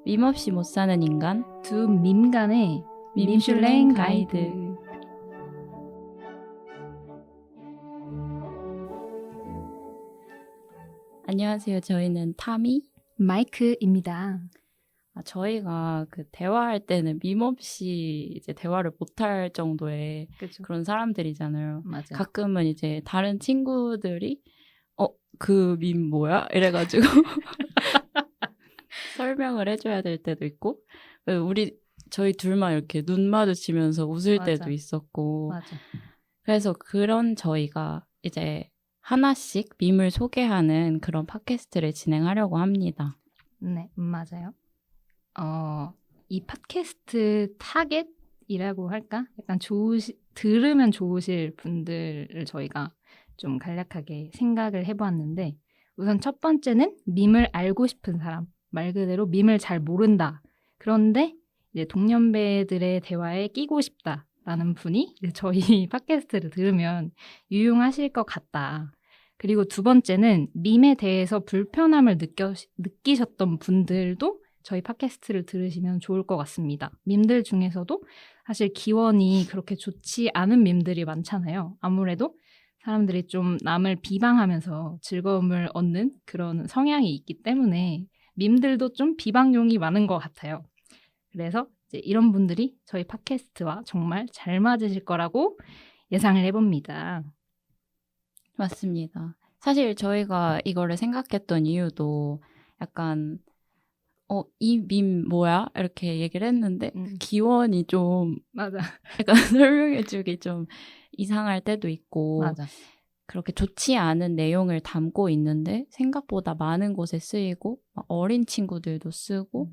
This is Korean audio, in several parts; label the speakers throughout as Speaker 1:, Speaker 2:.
Speaker 1: 밈 없이 못 사는 인간
Speaker 2: 두 밈간의
Speaker 1: 밈슐랭 가이드. 안녕하세요. 저희는 타미
Speaker 2: 마이크입니다.
Speaker 1: 저희가 그 대화할 때는 밈 없이 이제 대화를 못할 정도의
Speaker 2: 그렇죠.
Speaker 1: 그런 사람들이잖아요.
Speaker 2: 맞아요.
Speaker 1: 가끔은 이제 다른 친구들이 그 밈 뭐야? 이래가지고 설명을 해줘야 될 때도 있고, 저희 둘만 이렇게 눈 마주치면서 웃을
Speaker 2: 맞아.
Speaker 1: 때도 있었고,
Speaker 2: 맞아.
Speaker 1: 그래서 그런 저희가 이제 하나씩 밈을 소개하는 그런 팟캐스트를 진행하려고 합니다.
Speaker 2: 네, 맞아요. 이 팟캐스트 타겟이라고 할까? 약간 들으면 좋으실 분들을 저희가 좀 간략하게 생각을 해보았는데, 우선 첫 번째는 밈을 알고 싶은 사람, 말 그대로 밈을 잘 모른다. 그런데 이제 동년배들의 대화에 끼고 싶다라는 분이 이제 저희 팟캐스트를 들으면 유용하실 것 같다. 그리고 두 번째는 밈에 대해서 불편함을 느끼셨던 분들도 저희 팟캐스트를 들으시면 좋을 것 같습니다. 밈들 중에서도 사실 기원이 그렇게 좋지 않은 밈들이 많잖아요. 아무래도 사람들이 좀 남을 비방하면서 즐거움을 얻는 그런 성향이 있기 때문에 밈들도 좀 비방용이 많은 것 같아요. 그래서 이제 이런 분들이 저희 팟캐스트와 정말 잘 맞으실 거라고 예상을 해봅니다.
Speaker 1: 맞습니다. 사실 저희가 이거를 생각했던 이유도 약간 이 밈 뭐야? 이렇게 얘기를 했는데 기원이 좀
Speaker 2: 맞아.
Speaker 1: 약간 설명해주기 좀 이상할 때도 있고
Speaker 2: 맞아.
Speaker 1: 그렇게 좋지 않은 내용을 담고 있는데 생각보다 많은 곳에 쓰이고 어린 친구들도 쓰고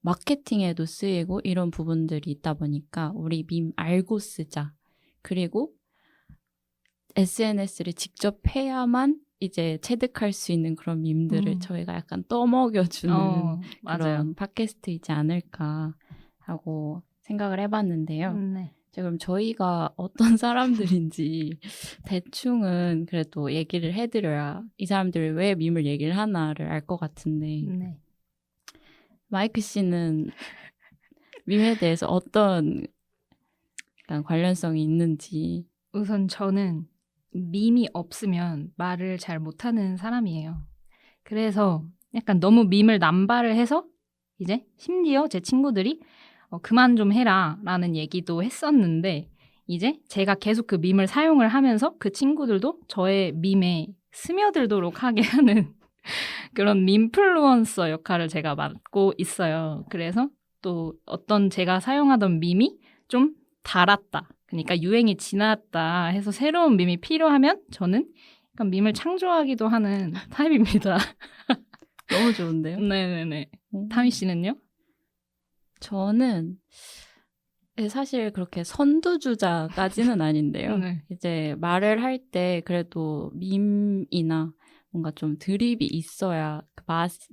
Speaker 1: 마케팅에도 쓰이고 이런 부분들이 있다 보니까 우리 밈 알고 쓰자. 그리고 SNS를 직접 해야만 이제 체득할 수 있는 그런 밈들을 저희가 약간 떠먹여주는 그런 팟캐스트이지 않을까 하고 생각을 해봤는데요.
Speaker 2: 네.
Speaker 1: 그럼 저희가 어떤 사람들인지 대충은 그래도 얘기를 해드려야 이 사람들이 왜 밈을 얘기를 하나를 알 것 같은데
Speaker 2: 네.
Speaker 1: 마이크 씨는 밈에 대해서 어떤 약간 관련성이 있는지.
Speaker 2: 우선 저는 밈이 없으면 말을 잘 못하는 사람이에요. 그래서 약간 너무 밈을 남발을 해서 이제 심지어 제 친구들이 그만 좀 해라 라는 얘기도 했었는데 이제 제가 계속 그 밈을 사용을 하면서 그 친구들도 저의 밈에 스며들도록 하게 하는 그런 밈플루언서 역할을 제가 맡고 있어요. 그래서 또 어떤 제가 사용하던 밈이 좀 달았다. 그러니까 유행이 지났다 해서 새로운 밈이 필요하면 저는 약간 밈을 창조하기도 하는 타입입니다.
Speaker 1: 너무 좋은데요?
Speaker 2: 네네네. 타미 씨는요?
Speaker 1: 저는 사실 그렇게 선두주자까지는 아닌데요.
Speaker 2: 네.
Speaker 1: 이제 말을 할 때 그래도 밈이나 뭔가 좀 드립이 있어야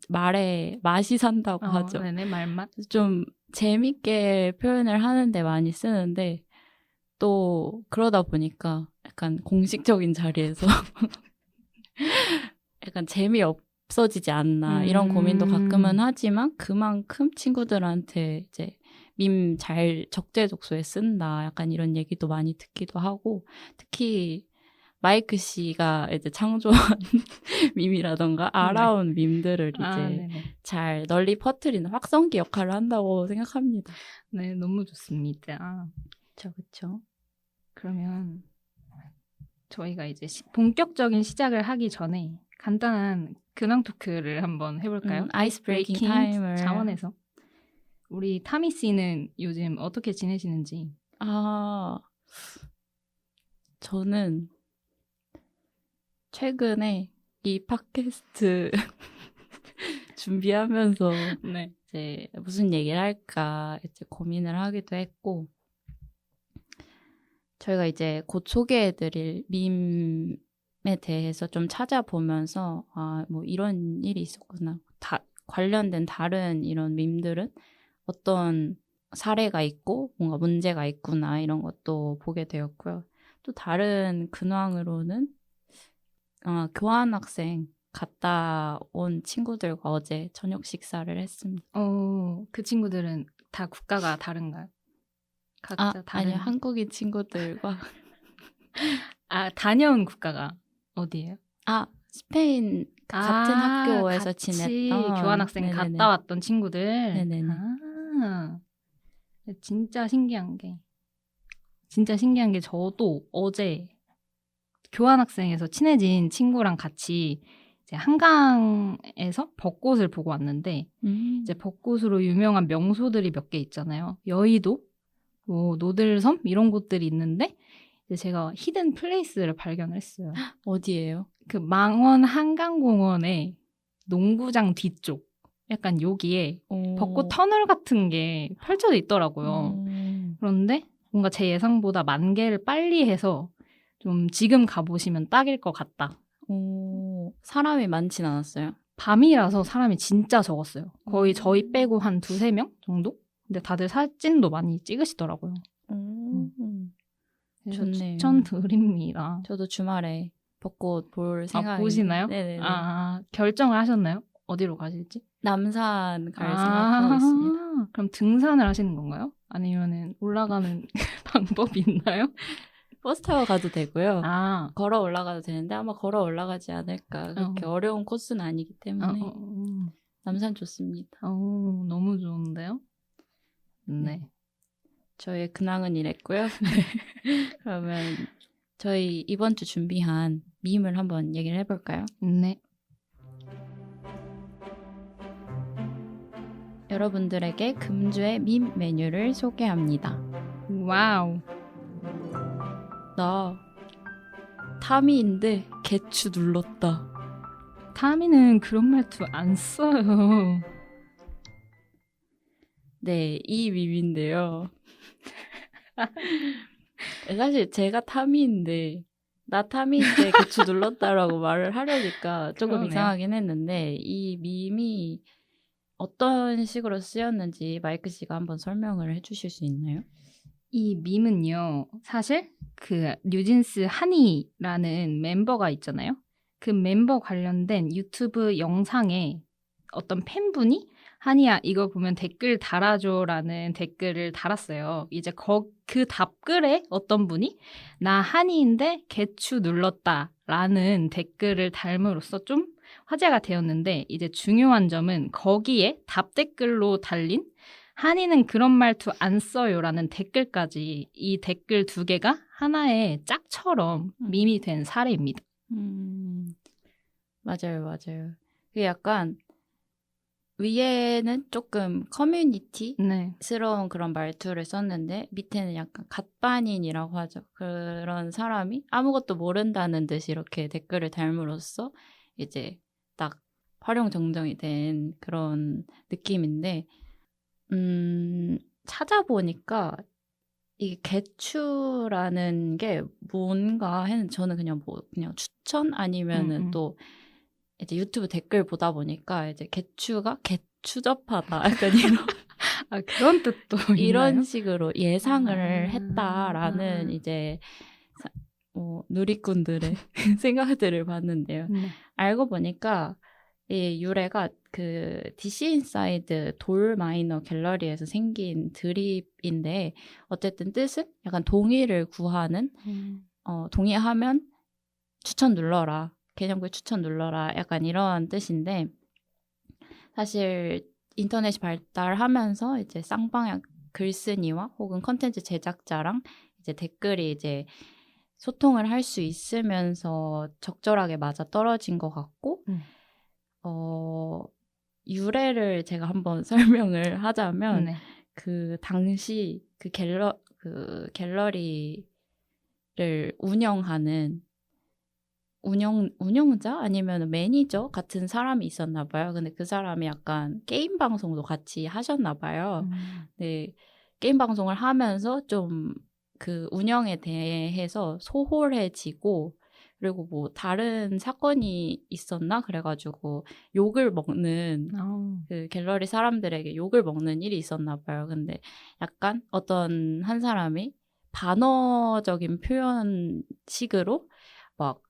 Speaker 1: 말에 맛이 산다고 하죠.
Speaker 2: 네네, 말맛.
Speaker 1: 좀 재밌게 표현을 하는데 많이 쓰는데 또 그러다 보니까 약간 공식적인 자리에서 약간 재미없어지지 않나 이런 고민도 가끔은 하지만 그만큼 친구들한테 이제 밈 잘 적재적소에 쓴다 약간 이런 얘기도 많이 듣기도 하고 특히 마이크 씨가 이제 창조한 밈이라던가 알아온 밈들을 이제 잘 널리 퍼뜨리는 확성기 역할을 한다고 생각합니다.
Speaker 2: 네, 너무 좋습니다.
Speaker 1: 그렇죠.
Speaker 2: 그러면 저희가 이제 본격적인 시작을 하기 전에 간단한 근황 토크를 한번 해볼까요?
Speaker 1: 아이스 브레이킹 타임을
Speaker 2: 차원에서 우리 타미 씨는 요즘 어떻게 지내시는지?
Speaker 1: 저는 최근에 이 팟캐스트 준비하면서 이제 무슨 얘기를 할까 이제 고민을 하기도 했고 저희가 이제 곧 소개해드릴 밈에 대해서 좀 찾아보면서 뭐 이런 일이 있었구나. 관련된 다른 이런 밈들은 어떤 사례가 있고 뭔가 문제가 있구나 이런 것도 보게 되었고요. 또 다른 근황으로는 교환학생 갔다 온 친구들과 어제 저녁 식사를 했습니다.
Speaker 2: 그 친구들은 다 국가가 다른가요? 각자 다른.
Speaker 1: 아니요. 한국인 친구들과
Speaker 2: 다녀온 국가가 어디예요?
Speaker 1: 스페인 같은 학교에서
Speaker 2: 같이
Speaker 1: 지냈던
Speaker 2: 교환학생
Speaker 1: 네네네.
Speaker 2: 갔다 왔던 친구들.
Speaker 1: 네네네.
Speaker 2: 진짜 신기한 게 저도 어제 교환학생에서 친해진 친구랑 같이 이제 한강에서 벚꽃을 보고 왔는데 이제 벚꽃으로 유명한 명소들이 몇 개 있잖아요. 여의도, 뭐 노들섬 이런 곳들이 있는데 이제 제가 히든 플레이스를 발견을 했어요.
Speaker 1: 어디예요?
Speaker 2: 그 망원 한강공원의 농구장 뒤쪽, 약간 여기에 벚꽃 터널 같은 게 펼쳐져 있더라고요. 그런데 뭔가 제 예상보다 만개를 빨리 해서 좀 지금 가보시면 딱일 것 같다.
Speaker 1: 사람이 많진 않았어요.
Speaker 2: 밤이라서 사람이 진짜 적었어요. 거의 저희 빼고 한 2-3명 정도? 근데 다들 사진도 많이 찍으시더라고요.
Speaker 1: 좋네요.
Speaker 2: 추천드립니다.
Speaker 1: 저도 주말에 벚꽃 볼 생각이
Speaker 2: 보시나요?
Speaker 1: 네네네.
Speaker 2: 결정을 하셨나요? 어디로 가실지?
Speaker 1: 남산 갈 생각하고 있습니다.
Speaker 2: 그럼 등산을 하시는 건가요? 아니면은 올라가는 방법이 있나요?
Speaker 1: 버스 타고 가도 되고요.
Speaker 2: 아,
Speaker 1: 걸어 올라가도 되는데 아마 걸어 올라가지 않을까. 그렇게 어려운 코스는 아니기 때문에 남산 좋습니다.
Speaker 2: 너무 좋은데요? 네.
Speaker 1: 저의 근황은 이랬고요. 그러면 저희 이번 주 준비한 밈을 한번 얘기를 해볼까요?
Speaker 2: 네.
Speaker 1: 여러분들에게 금주의 밈 메뉴를 소개합니다.
Speaker 2: 와우.
Speaker 1: 나 타미인데 개추 눌렀다.
Speaker 2: 타미는 그런 말투 안 써요.
Speaker 1: 네, 이 밈인데요. 사실 제가 타미인데 나 타미인데 개추 눌렀다라고 말을 하려니까 조금
Speaker 2: 그러네요.
Speaker 1: 이상하긴 했는데 이 밈이 어떤 식으로 쓰였는지 마이크 씨가 한번 설명을 해주실 수 있나요?
Speaker 2: 이 밈은요, 사실 그 뉴진스 한이라는 멤버가 있잖아요. 그 멤버 관련된 유튜브 영상에 어떤 팬분이 한이야 이거 보면 댓글 달아줘라는 댓글을 달았어요. 이제 그 답글에 어떤 분이 나 한이인데 개추 눌렀다라는 댓글을 달므로써 좀 화제가 되었는데 이제 중요한 점은 거기에 답 댓글로 달린 한이는 그런 말투 안 써요라는 댓글까지 이 댓글 2개가 하나의 짝처럼 밈이 된 사례입니다.
Speaker 1: 맞아요. 그게 약간 위에는 조금 커뮤니티스러운 그런 말투를 썼는데 밑에는 약간 갓반인이라고 하죠. 그런 사람이 아무것도 모른다는 듯이 이렇게 댓글을 달므로써 이제 딱 활용정정이 된 그런 느낌인데 찾아보니까 이게 개추라는 게 뭔가 했는데 저는 그냥 추천 아니면은 또 이제 유튜브 댓글 보다 보니까 이제 개추가 개추접하다 약간 이런
Speaker 2: 그런 뜻도
Speaker 1: 이런
Speaker 2: 있나요?
Speaker 1: 식으로 예상을 했다라는 이제 누리꾼들의 생각들을 봤는데요. 알고 보니까 이 유래가 그 DC 인사이드 돌 마이너 갤러리에서 생긴 드립인데 어쨌든 뜻은 약간 동의를 구하는 동의하면 추천 눌러라. 개념글 추천 눌러라. 약간 이런 뜻인데 사실 인터넷이 발달하면서 이제 쌍방향 글쓴이와 혹은 컨텐츠 제작자랑 이제 댓글이 이제 소통을 할 수 있으면서 적절하게 맞아 떨어진 것 같고 유래를 제가 한번 설명을 하자면 그 당시 그 갤러리를 운영하는 운영자 아니면 매니저 같은 사람이 있었나 봐요. 근데 그 사람이 약간 게임 방송도 같이 하셨나 봐요. 네, 게임 방송을 하면서 좀 그 운영에 대해서 소홀해지고 그리고 뭐 다른 사건이 있었나 그래가지고 욕을 먹는 그 갤러리 사람들에게 욕을 먹는 일이 있었나 봐요. 근데 약간 어떤 한 사람이 반어적인 표현식으로 막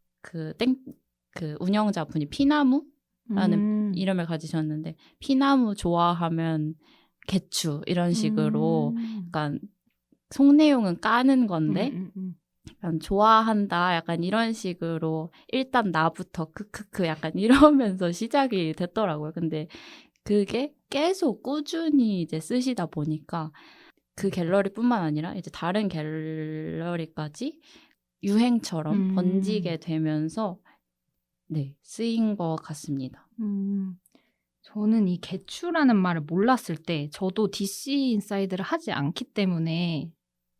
Speaker 1: 그 운영자분이 피나무라는 이름을 가지셨는데 피나무 좋아하면 개추 이런 식으로 약간 속내용은 까는 건데 약간 좋아한다 약간 이런 식으로 일단 나부터 크크크 약간 이러면서 시작이 됐더라고요. 근데 그게 계속 꾸준히 이제 쓰시다 보니까 그 갤러리뿐만 아니라 이제 다른 갤러리까지 유행처럼 번지게 되면서 네, 쓰인 것 같습니다.
Speaker 2: 저는 이 개추라는 말을 몰랐을 때 저도 DC 인사이드를 하지 않기 때문에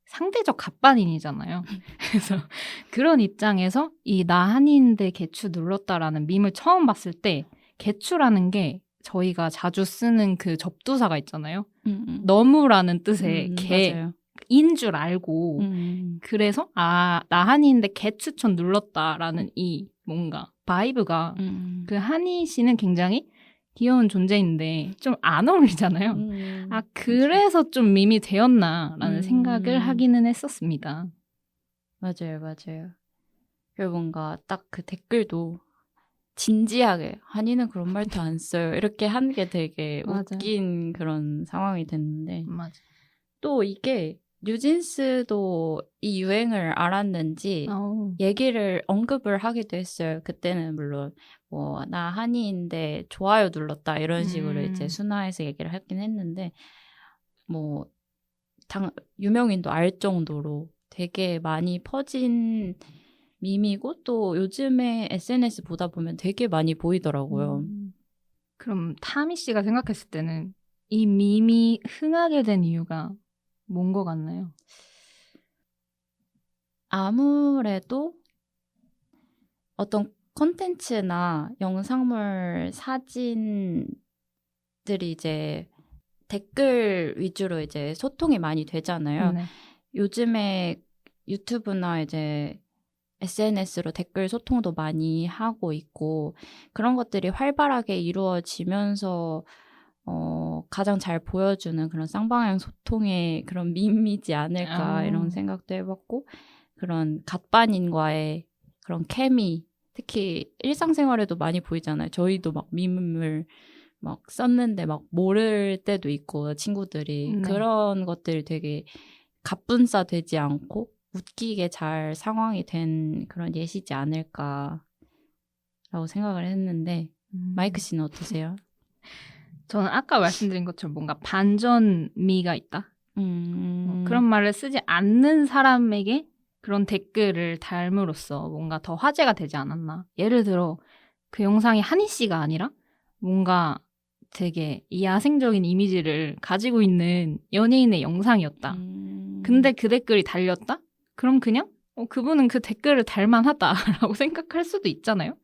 Speaker 2: 상대적 갑반인이잖아요. 그래서 그런 입장에서 이 나 한이인데 개추 눌렀다라는 밈을 처음 봤을 때 개추라는 게 저희가 자주 쓰는 그 접두사가 있잖아요. 너무라는 뜻의 개인 줄 알고 그래서 나 한이인데 개추천 눌렀다라는 이 뭔가 바이브가 그 한이 씨는 굉장히 귀여운 존재인데 좀 안 어울리잖아요. 그래서 좀 밈이 되었나라는 생각을 하기는 했었습니다.
Speaker 1: 맞아요. 그리고 뭔가 딱 그 댓글도 진지하게 한이는 그런 말도 안 써요. 이렇게 한 게 되게 웃긴 그런 상황이 됐는데 또 이게 뉴진스도 이 유행을 알았는지 얘기를 언급을 하기도 했어요. 그때는 물론 뭐 나 한이인데 좋아요 눌렀다 이런 식으로 이제 순화해서 얘기를 하긴 했는데 뭐 유명인도 알 정도로 되게 많이 퍼진 밈이고 또 요즘에 SNS 보다 보면 되게 많이 보이더라고요.
Speaker 2: 그럼 타미 씨가 생각했을 때는 이 밈이 흥하게 된 이유가 뭔 것 같나요?
Speaker 1: 아무래도 어떤 콘텐츠나 영상물, 사진들이 이제 댓글 위주로 이제 소통이 많이 되잖아요.
Speaker 2: 네.
Speaker 1: 요즘에 유튜브나 이제 SNS로 댓글 소통도 많이 하고 있고 그런 것들이 활발하게 이루어지면서 가장 잘 보여주는 그런 쌍방향 소통의 그런 밈이지 않을까 이런 생각도 해봤고 그런 갓반인과의 그런 케미 특히 일상생활에도 많이 보이잖아요. 저희도 막 밈을 막 썼는데 막 모를 때도 있고 친구들이 그런 것들이 되게 갑분싸 되지 않고 웃기게 잘 상황이 된 그런 예시지 않을까라고 생각을 했는데 마이크 씨는 어떠세요?
Speaker 2: 저는 아까 말씀드린 것처럼 뭔가 반전미가 있다. 그런 말을 쓰지 않는 사람에게 그런 댓글을 달므로써 뭔가 더 화제가 되지 않았나. 예를 들어 그 영상이 한이 씨가 아니라 뭔가 되게 야생적인 이미지를 가지고 있는 연예인의 영상이었다. 근데 그 댓글이 달렸다? 그럼 그냥 그분은 그 댓글을 달만하다라고 생각할 수도 있잖아요.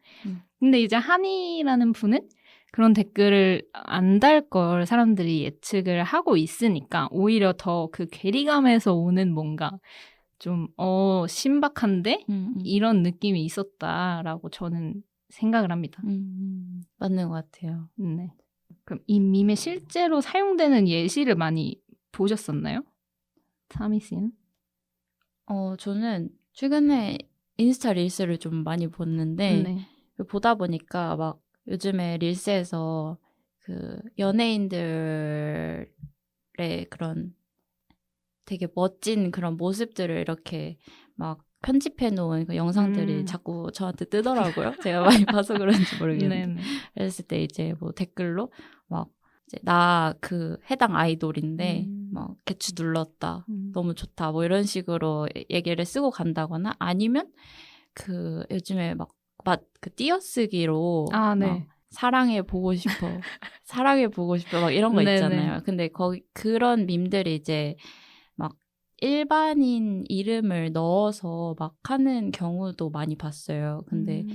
Speaker 2: 근데 이제 한이라는 분은 그런 댓글을 안 달 걸 사람들이 예측을 하고 있으니까 오히려 더 그 괴리감에서 오는 뭔가 좀 신박한데 이런 느낌이 있었다라고 저는 생각을 합니다.
Speaker 1: 맞는 것 같아요.
Speaker 2: 네. 그럼 이 밈에 실제로 사용되는 예시를 많이 보셨었나요? 타미 씨는?
Speaker 1: 저는 최근에 인스타 릴스를 좀 많이 봤는데 보다 보니까 막 요즘에 릴스에서 그 연예인들의 그런 되게 멋진 그런 모습들을 이렇게 막 편집해 놓은 그 영상들이 자꾸 저한테 뜨더라고요. 제가 많이 봐서 그런지 모르겠는데. 그랬을 때 이제 뭐 댓글로 막 이제 나 그 해당 아이돌인데 막 개추 눌렀다. 너무 좋다. 뭐 이런 식으로 얘기를 쓰고 간다거나 아니면 그 요즘에 막 그 띄어쓰기로 막 사랑해 보고 싶어. 사랑해 보고 싶어. 막 이런 거 있잖아요. 근데 그런 밈들이 이제 막 일반인 이름을 넣어서 막 하는 경우도 많이 봤어요. 근데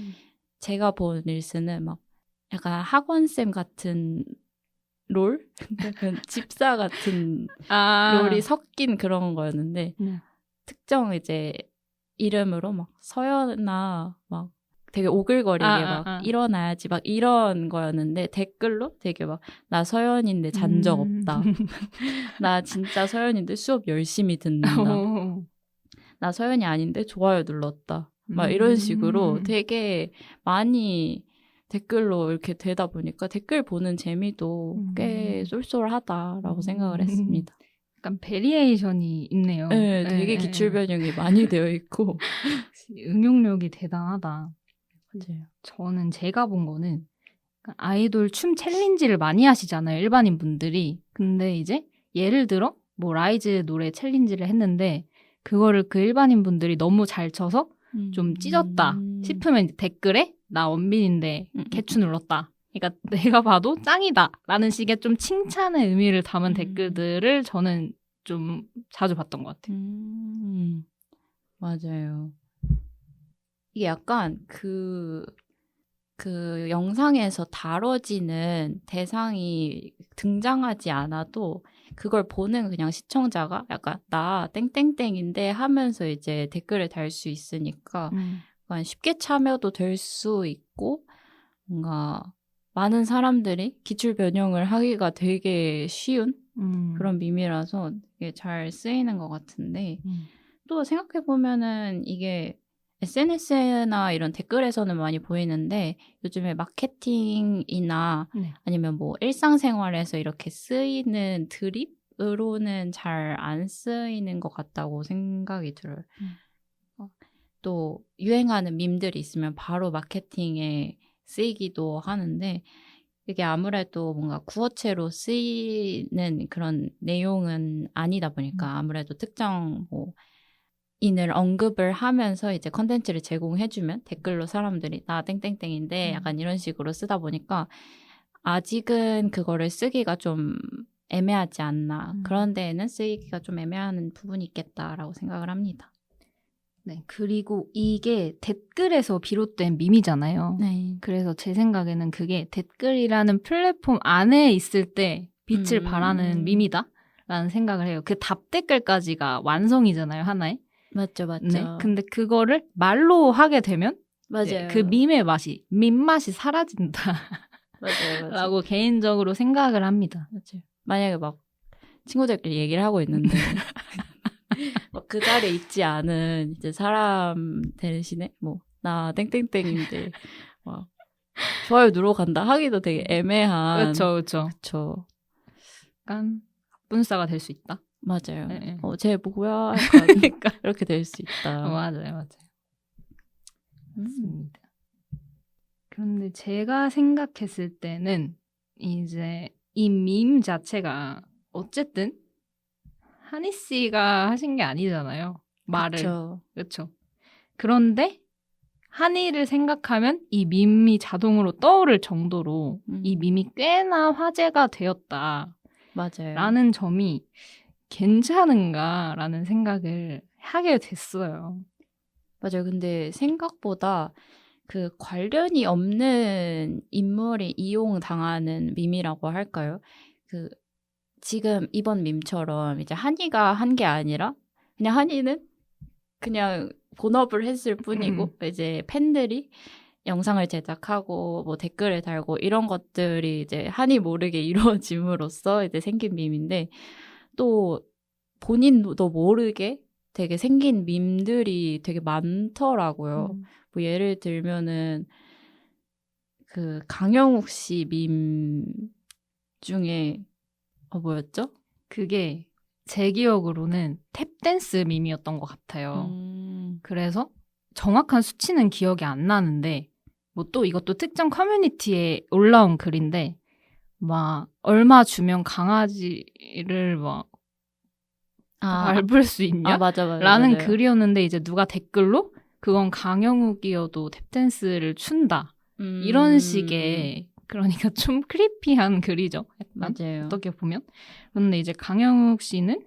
Speaker 1: 제가 본 릴스는 막 약간 학원쌤 같은 롤? 약간 집사 같은 롤이 섞인 그런 거였는데 특정 이제 이름으로 막 서연아 막 되게 오글거리게 막 일어나야지 막 이런 거였는데 댓글로 되게 막 나 서연인데 잔 적 없다. 나 진짜 서연인데 수업 열심히 듣는다. 나 서연이 아닌데 좋아요 눌렀다. 막 이런 식으로 되게 많이 댓글로 이렇게 되다 보니까 댓글 보는 재미도 꽤 쏠쏠하다라고 생각을 했습니다.
Speaker 2: 약간 베리에이션이 있네요.
Speaker 1: 네, 되게 기출 변형이 많이 되어 있고
Speaker 2: 응용력이 대단하다.
Speaker 1: 맞아요.
Speaker 2: 저는 제가 본 거는 아이돌 춤 챌린지를 많이 하시잖아요, 일반인 분들이. 근데 이제 예를 들어 뭐 라이즈 노래 챌린지를 했는데 그거를 그 일반인 분들이 너무 잘 춰서 좀 찢었다 싶으면 이제 댓글에 나 원빈인데 개추 눌렀다. 그러니까 내가 봐도 짱이다 라는 식의 좀 칭찬의 의미를 담은 댓글들을 저는 좀 자주 봤던 것 같아요.
Speaker 1: 맞아요. 이게 약간 그 영상에서 다뤄지는 대상이 등장하지 않아도 그걸 보는 그냥 시청자가 약간 나 땡땡땡인데 하면서 이제 댓글을 달 수 있으니까 약간 쉽게 참여도 될 수 있고 뭔가 많은 사람들이 기출 변형을 하기가 되게 쉬운 그런 밈이라서 되게 잘 쓰이는 것 같은데 또 생각해보면은 이게 SNS나 이런 댓글에서는 많이 보이는데 요즘에 마케팅이나 아니면 뭐 일상생활에서 이렇게 쓰이는 드립으로는 잘 안 쓰이는 것 같다고 생각이 들어요. 또 유행하는 밈들이 있으면 바로 마케팅에 쓰이기도 하는데 이게 아무래도 뭔가 구어체로 쓰이는 그런 내용은 아니다 보니까 아무래도 특정 뭐 인을 언급을 하면서 이제 컨텐츠를 제공해주면 댓글로 사람들이 나 땡땡땡인데 약간 이런 식으로 쓰다 보니까 아직은 그거를 쓰기가 좀 애매하지 않나. 그런 데에는 쓰기가 좀 애매한 부분이 있겠다라고 생각을 합니다.
Speaker 2: 네, 그리고 이게 댓글에서 비롯된 밈이잖아요.
Speaker 1: 네.
Speaker 2: 그래서 제 생각에는 그게 댓글이라는 플랫폼 안에 있을 때 빛을 발하는 밈이다라는 생각을 해요. 그 답댓글까지가 완성이잖아요, 하나의.
Speaker 1: 맞죠.
Speaker 2: 네, 근데 그거를 말로 하게 되면
Speaker 1: 맞아요.
Speaker 2: 그 밈의 맛이, 밈 맛이 사라진다.
Speaker 1: 맞아요.
Speaker 2: 라고 개인적으로 생각을 합니다.
Speaker 1: 맞아요. 만약에 막 친구들끼리 얘기를 하고 있는데 그 자리에 있지 않은 이제 사람 대신에 뭐 나 땡땡땡인데 막 좋아요 누르러 간다 하기도 되게 애매한.
Speaker 2: 그렇죠. 약간 분싸가 될 수 있다.
Speaker 1: 맞아요.
Speaker 2: 네.
Speaker 1: 쟤 뭐야? 약간
Speaker 2: 그러니까
Speaker 1: 이렇게 될 수 있다.
Speaker 2: 맞아요. 맞습니다. 그런데 제가 생각했을 때는 이제 이 밈 자체가 어쨌든 한희 씨가 하신 게 아니잖아요. 말을. 그렇죠. 그런데 한희를 생각하면 이 밈이 자동으로 떠오를 정도로 이 밈이 꽤나 화제가 되었다.
Speaker 1: 맞아요.
Speaker 2: 라는 점이 괜찮은가라는 생각을 하게 됐어요.
Speaker 1: 맞아요. 근데 생각보다 그 관련이 없는 인물이 이용당하는 밈이라고 할까요? 그 지금 이번 밈처럼 이제 한이가 한 게 아니라 그냥 한이는 그냥 본업을 했을 뿐이고 이제 팬들이 영상을 제작하고 뭐 댓글을 달고 이런 것들이 이제 한이 모르게 이루어짐으로써 이제 생긴 밈인데 또 본인도 모르게 되게 생긴 밈들이 되게 많더라고요. 뭐 예를 들면은 그 강영욱 씨 밈 중에 뭐였죠?
Speaker 2: 그게 제 기억으로는 탭댄스 밈이었던 것 같아요. 그래서 정확한 수치는 기억이 안 나는데 뭐 또 이것도 특정 커뮤니티에 올라온 글인데 막 얼마 주면 강아지를 막 밟을 수 있냐?
Speaker 1: 맞아.
Speaker 2: 라는 글이었는데 이제 누가 댓글로 그건 강영욱이어도 탭댄스를 춘다. 이런 식의 그러니까 좀 크리피한 글이죠. 약간
Speaker 1: 맞아요.
Speaker 2: 어떻게 보면. 그런데 이제 강영욱 씨는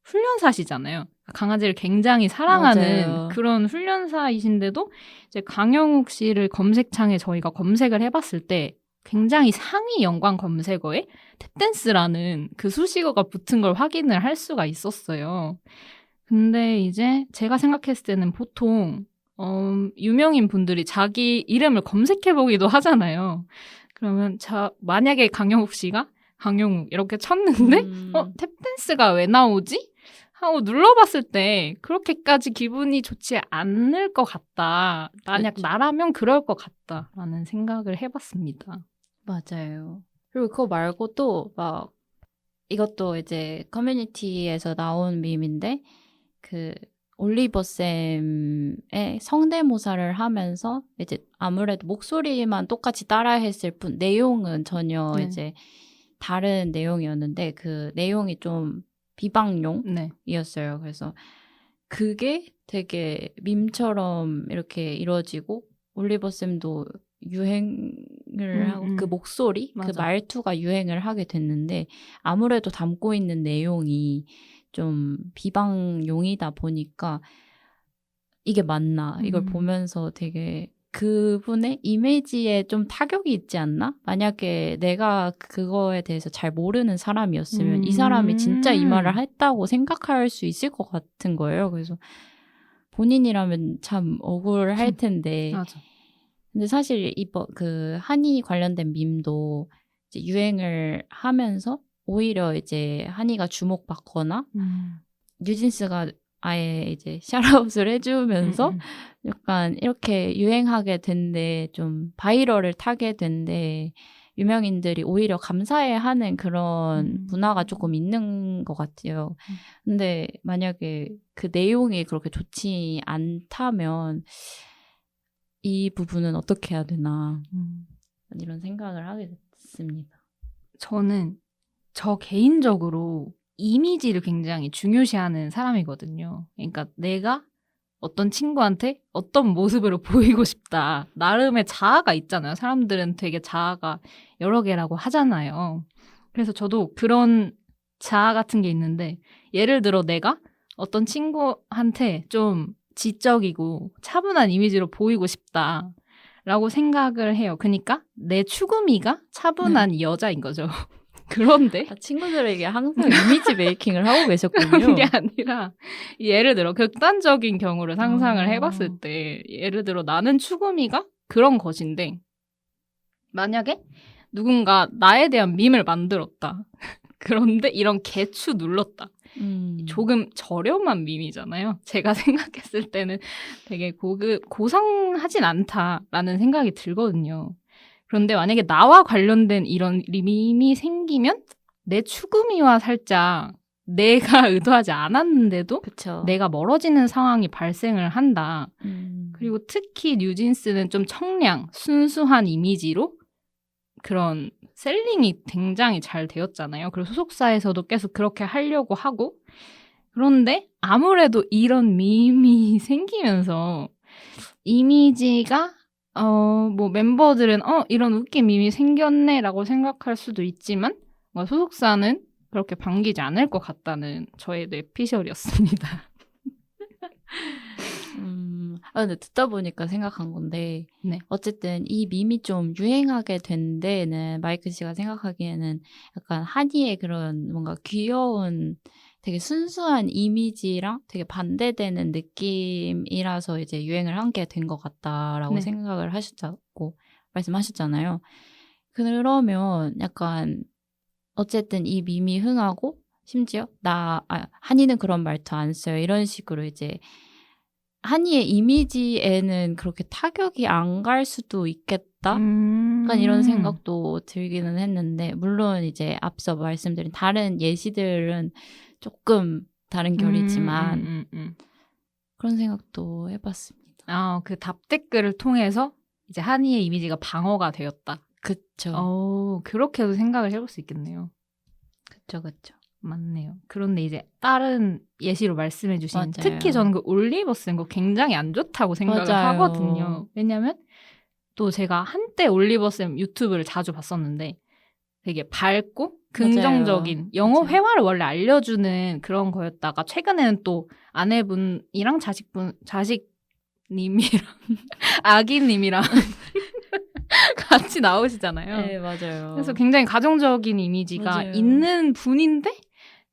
Speaker 2: 훈련사시잖아요. 강아지를 굉장히 사랑하는
Speaker 1: 맞아요.
Speaker 2: 그런 훈련사이신데도 이제 강영욱 씨를 검색창에 저희가 검색을 해봤을 때 굉장히 상위 연관 검색어에 탭댄스라는 그 수식어가 붙은 걸 확인을 할 수가 있었어요. 근데 이제 제가 생각했을 때는 보통 유명인 분들이 자기 이름을 검색해보기도 하잖아요. 그러면 만약에 강영욱 씨가 강영욱 이렇게 쳤는데 탭댄스가 왜 나오지? 하고 눌러봤을 때 그렇게까지 기분이 좋지 않을 것 같다. 만약
Speaker 1: 그쵸.
Speaker 2: 나라면 그럴 것 같다라는 생각을 해봤습니다.
Speaker 1: 맞아요. 그리고 그거 말고도 막 이것도 이제 커뮤니티에서 나온 밈인데 그 올리버 쌤의 성대모사를 하면서 이제 아무래도 목소리만 똑같이 따라했을 뿐 내용은 전혀
Speaker 2: 네.
Speaker 1: 이제 다른 내용이었는데 그 내용이 좀 비방용이었어요.
Speaker 2: 네.
Speaker 1: 그래서 그게 되게 밈처럼 이렇게 이루어지고 올리버 쌤도 유행을 하고 그 목소리, 그
Speaker 2: 맞아.
Speaker 1: 말투가 유행을 하게 됐는데 아무래도 담고 있는 내용이 좀 비방용이다 보니까 이게 맞나 이걸 보면서 되게 그분의 이미지에 좀 타격이 있지 않나? 만약에 내가 그거에 대해서 잘 모르는 사람이었으면 이 사람이 진짜 이 말을 했다고 생각할 수 있을 것 같은 거예요. 그래서 본인이라면 참 억울할 텐데
Speaker 2: 맞아.
Speaker 1: 근데 사실 그 한이 관련된 밈도 이제 유행을 하면서 오히려 이제 한이가 주목받거나 뉴진스가 아예 이제 샤라웃을 해주면서 약간 이렇게 유행하게 된데 좀 바이럴을 타게 된데 유명인들이 오히려 감사해하는 그런 문화가 조금 있는 것 같아요. 근데 만약에 그 내용이 그렇게 좋지 않다면 이 부분은 어떻게 해야 되나 이런 생각을 하게 됐습니다.
Speaker 2: 저는 저 개인적으로 이미지를 굉장히 중요시하는 사람이거든요. 그러니까 내가 어떤 친구한테 어떤 모습으로 보이고 싶다. 나름의 자아가 있잖아요. 사람들은 되게 자아가 여러 개라고 하잖아요. 그래서 저도 그런 자아 같은 게 있는데 예를 들어 내가 어떤 친구한테 좀 지적이고 차분한 이미지로 보이고 싶다라고 생각을 해요. 그러니까 내 추구미가 차분한 여자인 거죠. 그런데
Speaker 1: 친구들에게 항상 이미지 메이킹을 하고 계셨군요.
Speaker 2: 그런 게 아니라 예를 들어 극단적인 경우를 상상을 해봤을 때 예를 들어 나는 추구미가 그런 것인데 만약에 누군가 나에 대한 밈을 만들었다. 그런데 이런 개추 눌렀다. 조금 저렴한 밈이잖아요. 제가 생각했을 때는 되게 고상하진 않다라는 생각이 들거든요. 그런데 만약에 나와 관련된 이런 밈이 생기면 내 추구미와 살짝 내가 의도하지 않았는데도
Speaker 1: 그쵸.
Speaker 2: 내가 멀어지는 상황이 발생을 한다. 그리고 특히 뉴진스는 좀 청량, 순수한 이미지로 그런 셀링이 굉장히 잘 되었잖아요. 그리고 소속사에서도 계속 그렇게 하려고 하고 그런데 아무래도 이런 밈이 생기면서 이미지가 뭐 멤버들은 이런 웃긴 밈이 생겼네라고 생각할 수도 있지만 소속사는 그렇게 반기지 않을 것 같다는 저의 뇌피셜이었습니다.
Speaker 1: 근데 듣다 보니까 생각한 건데
Speaker 2: 네.
Speaker 1: 어쨌든 이 밈이 좀 유행하게 된 데에는 마이크 씨가 생각하기에는 약간 한이의 그런 뭔가 귀여운 되게 순수한 이미지랑 되게 반대되는 느낌이라서 이제 유행을 하게 된 것 같다라고
Speaker 2: 네.
Speaker 1: 생각을 하셨다고 말씀하셨잖아요. 그러면 약간 어쨌든 이 밈이 흥하고 심지어 한이는 그런 말투 안 써요. 이런 식으로 이제 한이의 이미지에는 그렇게 타격이 안 갈 수도 있겠다? 약간 이런 생각도 들기는 했는데 물론 이제 앞서 말씀드린 다른 예시들은 조금 다른 결이지만 그런 생각도 해봤습니다.
Speaker 2: 그 답댓글을 통해서 이제 한이의 이미지가 방어가 되었다.
Speaker 1: 그쵸.
Speaker 2: 그렇게도 생각을 해볼 수 있겠네요.
Speaker 1: 그쵸.
Speaker 2: 맞네요. 그런데 이제 다른 예시로 말씀해 주신
Speaker 1: 맞아요.
Speaker 2: 특히 저는 그 올리버 쌤 거 굉장히 안 좋다고 생각을
Speaker 1: 맞아요.
Speaker 2: 하거든요. 왜냐면 또 제가 한때 올리버 쌤 유튜브를 자주 봤었는데 되게 밝고 긍정적인
Speaker 1: 맞아요.
Speaker 2: 영어
Speaker 1: 맞아요.
Speaker 2: 회화를 원래 알려주는 그런 거였다가 최근에는 또 아내분이랑 자식님이랑 아기님이랑 같이 나오시잖아요.
Speaker 1: 네, 맞아요.
Speaker 2: 그래서 굉장히 가정적인 이미지가
Speaker 1: 맞아요.
Speaker 2: 있는 분인데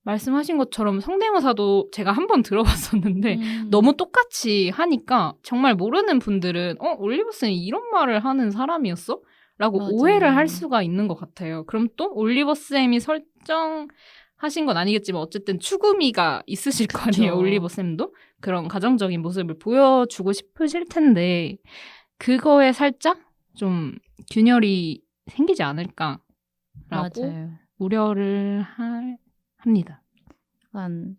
Speaker 2: 말씀하신 것처럼 성대모사도 제가 한 번 들어봤었는데 너무 똑같이 하니까 정말 모르는 분들은 올리버 쌤이 이런 말을 하는 사람이었어? 라고
Speaker 1: 맞아요.
Speaker 2: 오해를 할 수가 있는 것 같아요. 그럼 또 올리버 쌤이 설정한 하신 건 아니겠지만 어쨌든 추구미가 있으실 거 아니에요.
Speaker 1: 그쵸.
Speaker 2: 올리버 쌤도 그런 가정적인 모습을 보여주고 싶으실 텐데 그거에 살짝 좀 균열이 생기지 않을까라고
Speaker 1: 맞아요.
Speaker 2: 우려를 합니다.
Speaker 1: 약간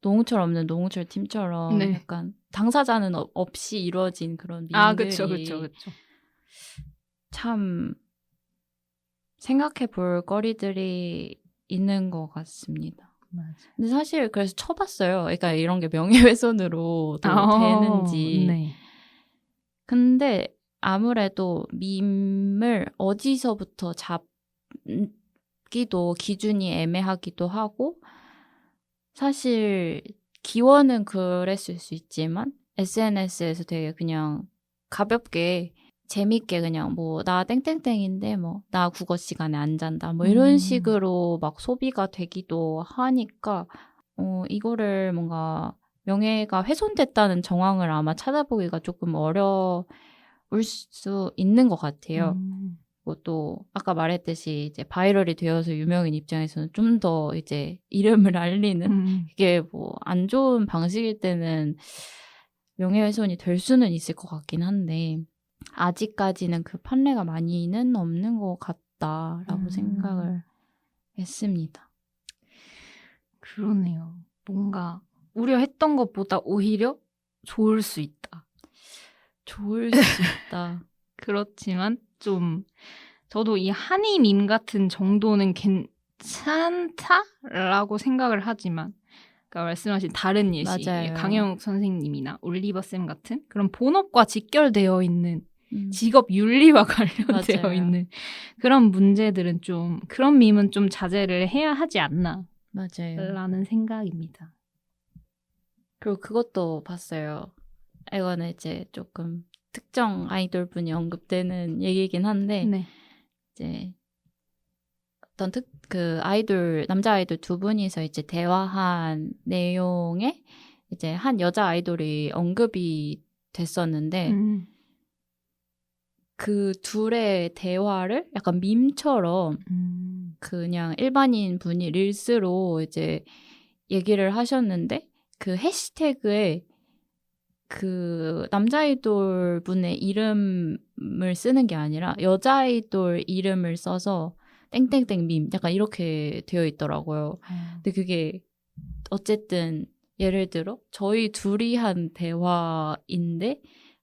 Speaker 1: 노홍철 없는 노홍철 팀처럼
Speaker 2: 네.
Speaker 1: 약간 당사자는 없이 이루어진 그런
Speaker 2: 그쵸.
Speaker 1: 밈들이 참 생각해 볼 거리들이 있는 것 같습니다.
Speaker 2: 맞아요.
Speaker 1: 근데 사실 그래서 쳐봤어요. 그러니까 이런 게 명예훼손으로도 되는지.
Speaker 2: 네.
Speaker 1: 근데 아무래도 밈을 어디서부터 잡기도 기준이 애매하기도 하고 사실 기원은 그랬을 수 있지만 SNS에서 되게 그냥 가볍게 재밌게 그냥 뭐 나 땡땡땡인데 뭐 나 국어 시간에 안 잔다 뭐 이런 식으로 막 소비가 되기도 하니까 이거를 뭔가 명예가 훼손됐다는 정황을 아마 찾아보기가 조금 어려울 수 있는 것 같아요. 또 아까 말했듯이 이제 바이럴이 되어서 유명인 입장에서는 좀 더 이제 이름을 알리는 이게 뭐 안 좋은 방식일 때는 명예훼손이 될 수는 있을 것 같긴 한데 아직까지는 그 판례가 많이는 없는 것 같다라고 생각을 했습니다.
Speaker 2: 그러네요. 뭔가 우려했던 것보다 오히려 좋을 수 있다.
Speaker 1: 좋을 수 있다.
Speaker 2: 그렇지만 좀 저도 이 한이 밈 같은 정도는 괜찮다라고 생각을 하지만 그러니까 말씀하신 다른 예시
Speaker 1: 맞아요.
Speaker 2: 강영욱 선생님이나 올리버 쌤 같은 그런 본업과 직결되어 있는 직업 윤리와 관련되어
Speaker 1: 맞아요.
Speaker 2: 있는 그런 문제들은 좀 그런 밈은 좀 자제를 해야 하지 않나
Speaker 1: 맞아요.
Speaker 2: 라는 생각입니다.
Speaker 1: 그리고 그것도 봤어요. 이거는 이제 조금 특정 아이돌 분이 언급되는 얘기이긴 한데
Speaker 2: 네.
Speaker 1: 이제 어떤 남자 아이돌 두 분이서 이제 대화한 내용에 이제 한 여자 아이돌이 언급이 됐었는데 그 둘의 대화를 약간 밈처럼 그냥 일반인 분이 릴스로 이제 얘기를 하셨는데 그 해시태그에 그 남자 아이돌 분의 이름을 쓰는 게 아니라 여자 아이돌 이름을 써서 땡땡땡 밈 약간 이렇게 되어 있더라고요. 근데 그게 어쨌든 예를 들어 저희 둘이 한 대화인데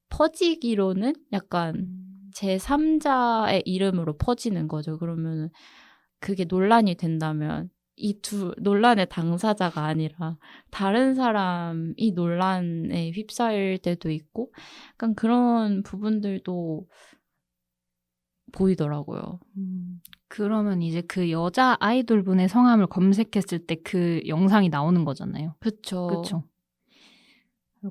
Speaker 1: 퍼지기로는 약간 제3자의 이름으로 퍼지는 거죠. 그러면 그게 논란이 된다면 이 논란의 당사자가 아니라 다른 사람이 논란에 휩싸일 때도 있고 약간 그런 부분들도 보이더라고요.
Speaker 2: 그러면 이제 그 여자 아이돌 분의 성함을 검색했을 때 그 영상이 나오는 거잖아요.
Speaker 1: 그쵸.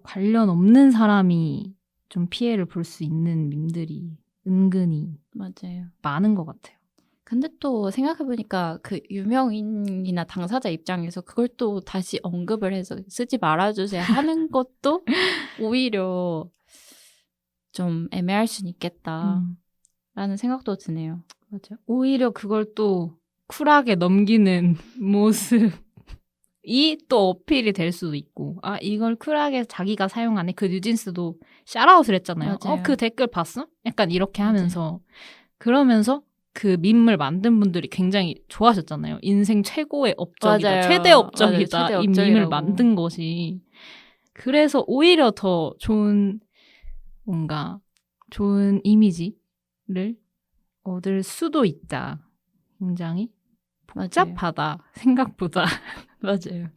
Speaker 2: 관련 없는 사람이 좀 피해를 볼 수 있는 밈들이 은근히
Speaker 1: 맞아요.
Speaker 2: 많은 것 같아요.
Speaker 1: 근데 또 생각해보니까 그 유명인이나 당사자 입장에서 그걸 또 다시 언급을 해서 쓰지 말아주세요 하는 것도 오히려 좀 애매할 수는 있겠다라는 생각도 드네요.
Speaker 2: 맞아요. 오히려 그걸 또 쿨하게 넘기는 모습이 또 어필이 될 수도 있고 이걸 쿨하게 자기가 사용 안 해. 그 뉴진스도 샤라웃을 했잖아요.
Speaker 1: 맞아요.
Speaker 2: 그 댓글 봤어? 약간 이렇게 하면서 그러면서 그 밈을 만든 분들이 굉장히 좋아하셨잖아요. 인생 최고의 업적이다.
Speaker 1: 맞아요.
Speaker 2: 최대 업적이다.
Speaker 1: 맞아요. 최대
Speaker 2: 이
Speaker 1: 업적이라고.
Speaker 2: 밈을 만든 것이. 그래서 오히려 더 좋은 좋은 이미지를 얻을 수도 있다. 굉장히 복잡하다.
Speaker 1: 맞아요.
Speaker 2: 생각보다.
Speaker 1: 맞아요.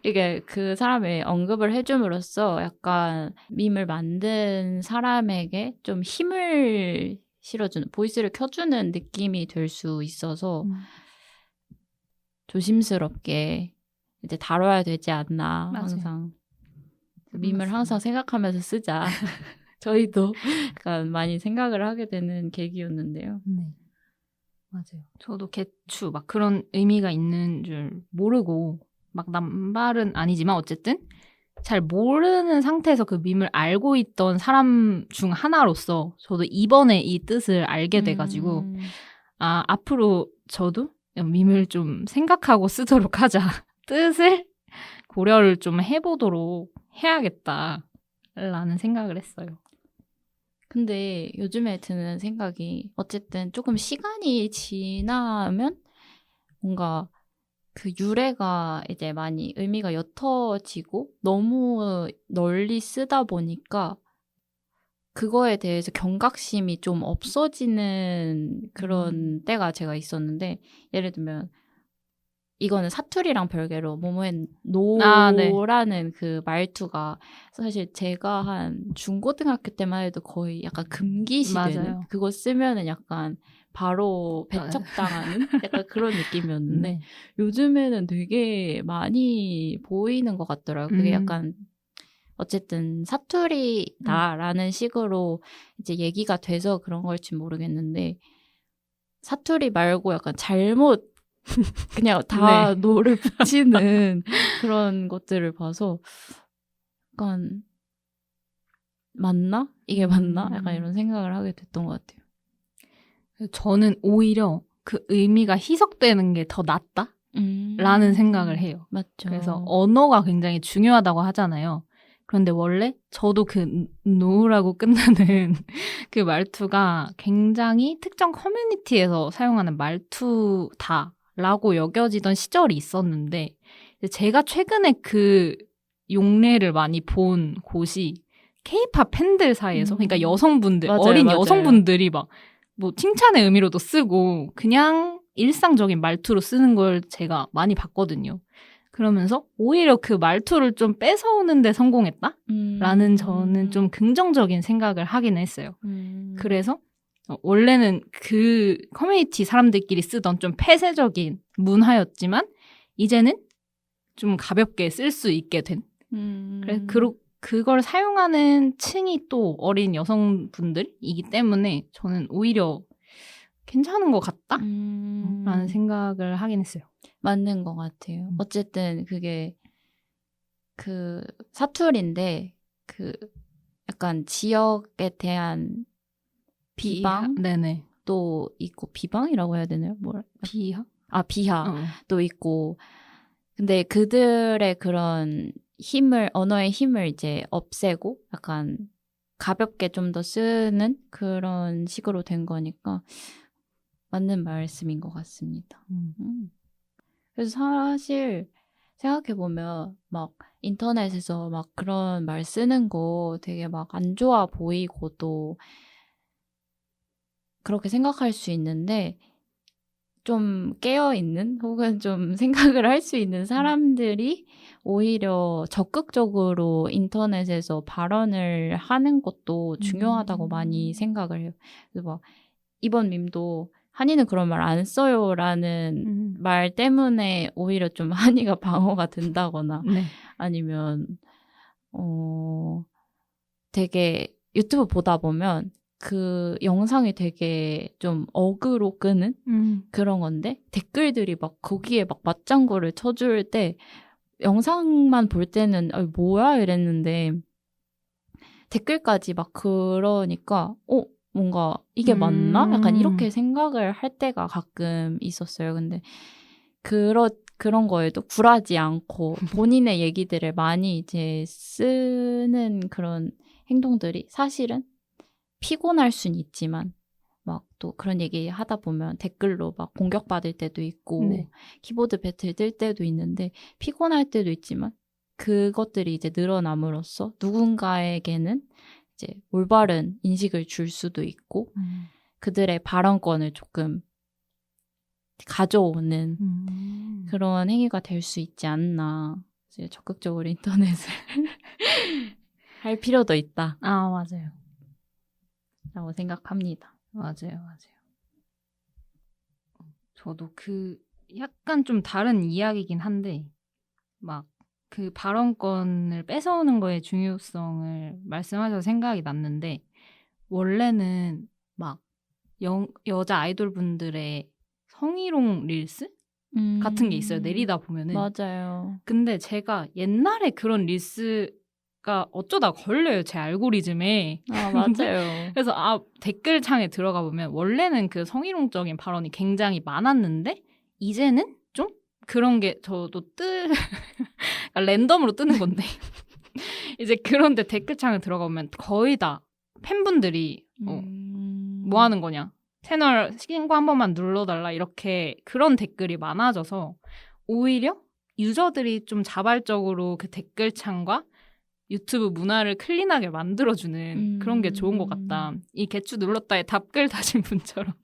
Speaker 1: 이게 그 사람의 언급을 해줌으로써 약간 밈을 만든 사람에게 좀 힘을 실어주는, 보이스를 켜주는 느낌이 될 수 있어서 조심스럽게 이제 다뤄야 되지 않나.
Speaker 2: 맞아요.
Speaker 1: 항상 밈을 항상 생각하면서 쓰자. 저희도 약간 많이 생각을 하게 되는 계기였는데요.
Speaker 2: 네. 맞아요. 저도 개추 막 그런 의미가 있는 줄 모르고 막 남발은 아니지만 어쨌든 잘 모르는 상태에서 그 밈을 알고 있던 사람 중 하나로서 저도 이번에 이 뜻을 알게 돼가지고 앞으로 저도 밈을 좀 생각하고 쓰도록 하자. 뜻을 고려를 좀 해보도록 해야겠다라는 생각을 했어요.
Speaker 1: 근데 요즘에 드는 생각이 어쨌든 조금 시간이 지나면 뭔가 그 유래가 이제 많이 의미가 옅어지고 너무 널리 쓰다 보니까 그거에 대해서 경각심이 좀 없어지는 그런 때가 제가 있었는데 예를 들면 이거는 사투리랑 별개로 뭐뭐엔 노라는 그 말투가 사실 제가 한 중고등학교 때만 해도 거의 약간 금기시되는
Speaker 2: 맞아요.
Speaker 1: 그거 쓰면은 약간 바로 배척당하는 약간 그런 느낌이었는데
Speaker 2: 네.
Speaker 1: 요즘에는 되게 많이 보이는 것 같더라고요. 그게 약간 어쨌든 사투리다라는 식으로 이제 얘기가 돼서 그런 걸지 모르겠는데 사투리 말고 약간 잘못 그냥 다
Speaker 2: 네.
Speaker 1: 노를 붙이는 그런 것들을 봐서 약간 맞나? 이게 맞나? 약간 이런 생각을 하게 됐던 것 같아요.
Speaker 2: 저는 오히려 그 의미가 희석되는 게 더 낫다? 라는 생각을 해요.
Speaker 1: 맞죠.
Speaker 2: 그래서 언어가 굉장히 중요하다고 하잖아요. 그런데 원래 저도 그 노라고 끝나는 그 말투가 굉장히 특정 커뮤니티에서 사용하는 말투다라고 여겨지던 시절이 있었는데 제가 최근에 그 용례를 많이 본 곳이 K-팝 팬들 사이에서 그러니까 여성분들,
Speaker 1: 맞아요,
Speaker 2: 어린
Speaker 1: 맞아요.
Speaker 2: 여성분들이 막 뭐 칭찬의 의미로도 쓰고 그냥 일상적인 말투로 쓰는 걸 제가 많이 봤거든요. 그러면서 오히려 그 말투를 좀 뺏어오는 데 성공했다라는 저는 좀 긍정적인 생각을 하긴 했어요. 그래서 원래는 그 커뮤니티 사람들끼리 쓰던 좀 폐쇄적인 문화였지만 이제는 좀 가볍게 쓸 수 있게 된. 그래서 그걸 사용하는 층이 또 어린 여성분들이기 때문에 저는 오히려 괜찮은 것 같다? 라는 생각을 하긴 했어요.
Speaker 1: 맞는 것 같아요. 어쨌든 그게 그 사투리인데 그 약간 지역에 대한 비방도 있고 비방이라고 해야 되나요?
Speaker 2: 비하?
Speaker 1: 비하도 있고 근데 그들의 그런 언어의 힘을 이제 없애고 약간 가볍게 좀 더 쓰는 그런 식으로 된 거니까 맞는 말씀인 것 같습니다. 그래서 사실 생각해보면 막 인터넷에서 막 그런 말 쓰는 거 되게 막 안 좋아 보이고도 그렇게 생각할 수 있는데 좀 깨어있는 혹은 좀 생각을 할 수 있는 사람들이 오히려 적극적으로 인터넷에서 발언을 하는 것도 중요하다고 많이 생각을 해요. 그래서 막 이번 밈도 한이는 그런 말 안 써요라는 말 때문에 오히려 좀 한이가 방어가 된다거나 아니면 되게 유튜브 보다 보면 그 영상이 되게 좀 어그로 끄는 그런 건데 댓글들이 막 거기에 막 맞장구를 쳐줄 때 영상만 볼 때는 뭐야 이랬는데 댓글까지 막 그러니까 뭔가 이게 맞나? 약간 이렇게 생각을 할 때가 가끔 있었어요. 근데 그런 거에도 굴하지 않고 본인의 얘기들을 많이 이제 쓰는 그런 행동들이 사실은 피곤할 순 있지만 막 또 그런 얘기 하다 보면 댓글로 막 공격받을 때도 있고 키보드 배틀 뜰 때도 있는데 피곤할 때도 있지만 그것들이 이제 늘어남으로써 누군가에게는 이제 올바른 인식을 줄 수도 있고 그들의 발언권을 조금 가져오는 그런 행위가 될 수 있지 않나. 이제 적극적으로 인터넷을 할 필요도 있다.
Speaker 2: 맞아요.
Speaker 1: 라고 생각합니다.
Speaker 2: 맞아요. 저도 약간 좀 다른 이야기긴 한데 막 그 발언권을 뺏어오는 거의 중요성을 말씀하셔서 생각이 났는데 원래는 막 여자 아이돌 분들의 성희롱 릴스 같은 게 있어요. 내리다 보면은.
Speaker 1: 맞아요.
Speaker 2: 근데 제가 옛날에 그런 릴스가 어쩌다 걸려요. 제 알고리즘에.
Speaker 1: 맞아요.
Speaker 2: 그래서 댓글창에 들어가 보면 원래는 그 성희롱적인 발언이 굉장히 많았는데 이제는 좀 그런 게 저도 랜덤으로 뜨는 건데 이제 그런데 댓글창에 들어가면 거의 다 팬분들이 뭐 하는 거냐, 채널 신고 한 번만 눌러달라, 이렇게 그런 댓글이 많아져서 오히려 유저들이 좀 자발적으로 그 댓글창과 유튜브 문화를 클린하게 만들어주는 그런 게 좋은 것 같다. 이 개추 눌렀다에 답글 다신 분처럼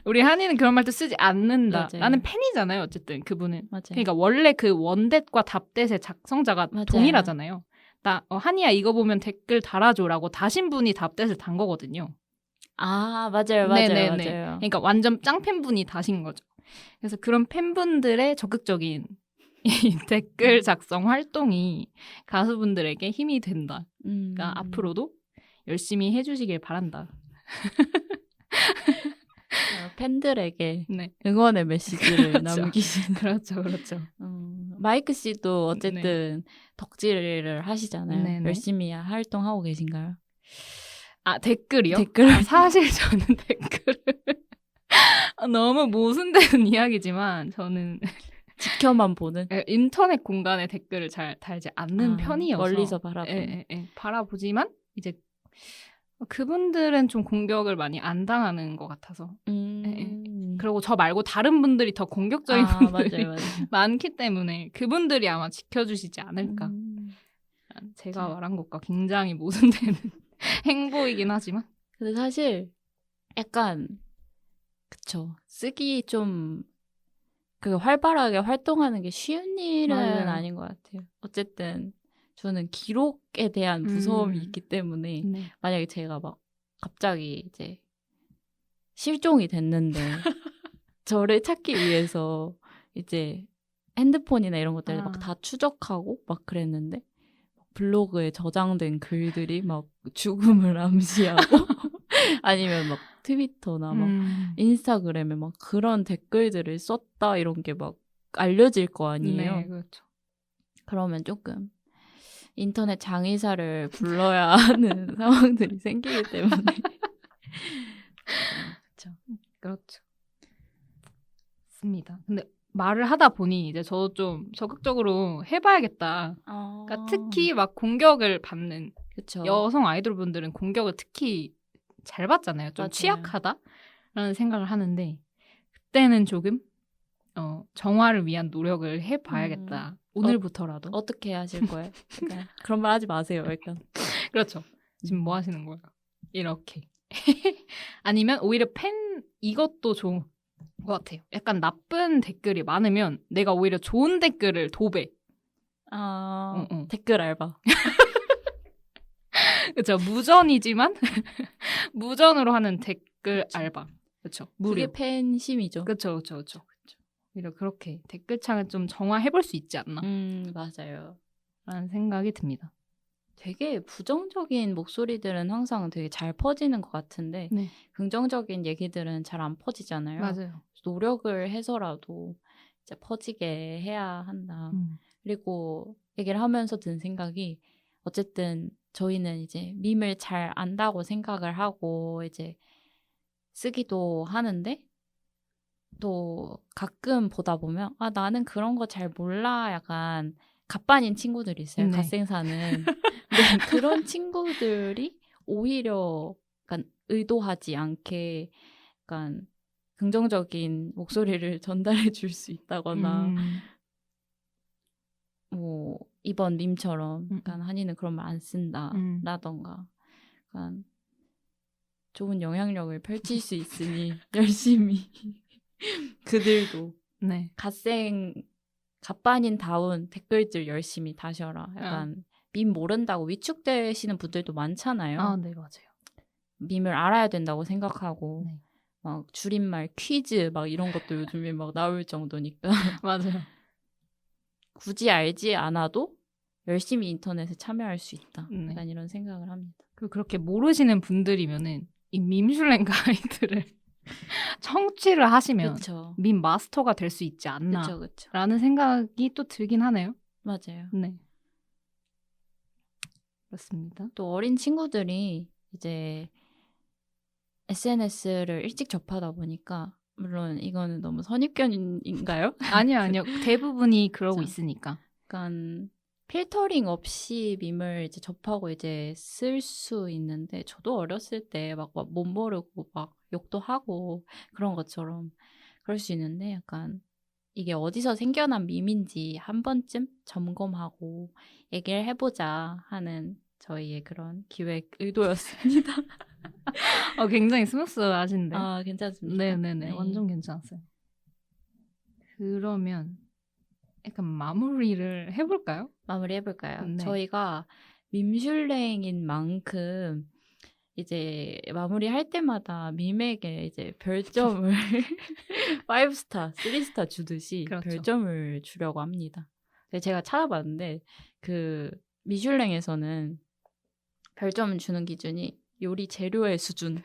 Speaker 2: 우리 한이는 그런 말도 쓰지 않는다.
Speaker 1: 맞아요.
Speaker 2: 나는 팬이잖아요. 어쨌든 그분은.
Speaker 1: 맞아요.
Speaker 2: 그러니까 원래 그 원댓과 답댓의 작성자가
Speaker 1: 맞아요.
Speaker 2: 동일하잖아요. 한이야 이거 보면 댓글 달아줘라고 다신 분이 답댓을 단 거거든요.
Speaker 1: 아, 맞아요. 맞아요.
Speaker 2: 네네네.
Speaker 1: 맞아요.
Speaker 2: 그러니까 완전 짱 팬분이 다신 거죠. 그래서 그런 팬분들의 적극적인 이 댓글 작성 활동이 가수분들에게 힘이 된다. 그러니까 앞으로도 열심히 해주시길 바란다.
Speaker 1: 팬들에게
Speaker 2: 네.
Speaker 1: 응원의 메시지를
Speaker 2: 그렇죠.
Speaker 1: 남기시는.
Speaker 2: 그렇죠, 그렇죠.
Speaker 1: 마이크 씨도 어쨌든 덕질을 하시잖아요.
Speaker 2: 네네.
Speaker 1: 열심히 활동하고 계신가요?
Speaker 2: 아, 댓글이요?
Speaker 1: 댓글.
Speaker 2: 사실 저는 댓글을 너무 모순되는 이야기지만 저는
Speaker 1: 지켜만 보는.
Speaker 2: 인터넷 공간에 댓글을 잘 달지 않는 편이어서
Speaker 1: 멀리서 바라보는.
Speaker 2: 바라보지만 이제 그분들은 좀 공격을 많이 안 당하는 것 같아서. 그리고 저 말고 다른 분들이 더 공격적인 분들이
Speaker 1: 맞아요.
Speaker 2: 많기 때문에 그분들이 아마 지켜주시지 않을까. 제가 말한 것과 굉장히 모순되는 행보이긴 하지만.
Speaker 1: 근데 사실 약간 그쵸. 쓰기 좀 그 활발하게 활동하는 게 쉬운 일은
Speaker 2: 맞아요.
Speaker 1: 아닌 것 같아요. 어쨌든 저는 기록에 대한 무서움이 있기 때문에
Speaker 2: 네.
Speaker 1: 만약에 제가 막 갑자기 이제 실종이 됐는데 저를 찾기 위해서 이제 핸드폰이나 이런 것들을 막 다 추적하고 막 그랬는데 블로그에 저장된 글들이 막 죽음을 암시하고 아니면 막 트위터나 막 인스타그램에 막 그런 댓글들을 썼다 이런 게 막 알려질 거 아니에요.
Speaker 2: 네, 그렇죠.
Speaker 1: 그러면 조금 인터넷 장의사를 불러야 하는 상황들이 생기기 때문에
Speaker 2: 그렇죠. 맞습니다. 근데 말을 하다 보니 이제 저도 좀 적극적으로 해봐야겠다. 그러니까 특히 막 공격을 받는
Speaker 1: 그쵸.
Speaker 2: 여성 아이돌 분들은 공격을 특히 잘 받잖아요. 좀
Speaker 1: 맞아요.
Speaker 2: 취약하다라는 생각을 하는데 그때는 조금 정화를 위한 노력을 해봐야겠다. 오늘부터라도.
Speaker 1: 어떻게 하실 거예요? 그러니까 그런 말 하지 마세요. 일단.
Speaker 2: 그렇죠. 지금 뭐 하시는 거예요? 이렇게. 아니면 오히려 이것도 좋은 것 같아요. 약간 나쁜 댓글이 많으면 내가 오히려 좋은 댓글을 도배.
Speaker 1: 댓글 알바.
Speaker 2: 그렇죠. 무전이지만 무전으로 하는 댓글
Speaker 1: 그쵸.
Speaker 2: 알바. 그렇죠.
Speaker 1: 그게 팬심이죠.
Speaker 2: 그렇죠. 오히려 그렇게 댓글창을 좀 정화해볼 수 있지 않나.
Speaker 1: 맞아요.
Speaker 2: 라는 생각이 듭니다.
Speaker 1: 되게 부정적인 목소리들은 항상 되게 잘 퍼지는 것 같은데
Speaker 2: 네.
Speaker 1: 긍정적인 얘기들은 잘 안 퍼지잖아요.
Speaker 2: 맞아요.
Speaker 1: 노력을 해서라도 이제 퍼지게 해야 한다. 그리고 얘기를 하면서 든 생각이 어쨌든 저희는 이제 밈을 잘 안다고 생각을 하고 이제 쓰기도 하는데 또 가끔 보다 보면 나는 그런 거 잘 몰라 약간 갑반인 친구들이 있어요.
Speaker 2: 네.
Speaker 1: 갓생사는. 근데 그런 친구들이 오히려 약간 의도하지 않게 약간 긍정적인 목소리를 전달해 줄 수 있다거나 뭐 이번 밈처럼 약간 한이는 그런 말 안 쓴다 라던가 약간 좋은 영향력을 펼칠 수 있으니 열심히 그들도
Speaker 2: 네.
Speaker 1: 갓반인다운 댓글들 열심히 다셔라. 약간 밈 모른다고 위축되시는 분들도 많잖아요.
Speaker 2: 네, 맞아요.
Speaker 1: 밈을 알아야 된다고 생각하고
Speaker 2: 네.
Speaker 1: 막 줄임말 퀴즈 막 이런 것도 요즘에 막 나올 정도니까
Speaker 2: 맞아요.
Speaker 1: 굳이 알지 않아도 열심히 인터넷에 참여할 수 있다.
Speaker 2: 네.
Speaker 1: 약간 이런 생각을 합니다.
Speaker 2: 그렇게 모르시는 분들이면은 이 밈슐랭 가이드를 청취를 하시면
Speaker 1: 그쵸.
Speaker 2: 밈 마스터가 될 수 있지 않나
Speaker 1: 그쵸.
Speaker 2: 라는 생각이 또 들긴 하네요.
Speaker 1: 맞아요.
Speaker 2: 네. 그렇습니다.
Speaker 1: 또 어린 친구들이 이제 SNS를 일찍 접하다 보니까 물론 이거는 너무 선입견인가요?
Speaker 2: 아니요. 대부분이 그러고
Speaker 1: 그쵸.
Speaker 2: 있으니까.
Speaker 1: 약간 필터링 없이 밈을 이제 접하고 이제 쓸 수 있는데 저도 어렸을 때 막 못 모르고 막 욕도 하고 그런 것처럼 그럴 수 있는데 약간 이게 어디서 생겨난 밈인지 한 번쯤 점검하고 얘기를 해보자 하는 저희의 그런 기획 의도였습니다.
Speaker 2: 굉장히 스무스하신데.
Speaker 1: 아, 괜찮습니까?
Speaker 2: 네네네. 완전 괜찮았어요. 그러면 약간 마무리를 해볼까요?
Speaker 1: 마무리 해볼까요?
Speaker 2: 네.
Speaker 1: 저희가 밈슐랭인 만큼 이제 마무리할 때마다 밈에게 이제 별점을 5스타, 3스타 주듯이
Speaker 2: 그렇죠.
Speaker 1: 별점을 주려고 합니다. 제가 찾아봤는데 그 미슐랭에서는 별점 주는 기준이 요리 재료의 수준,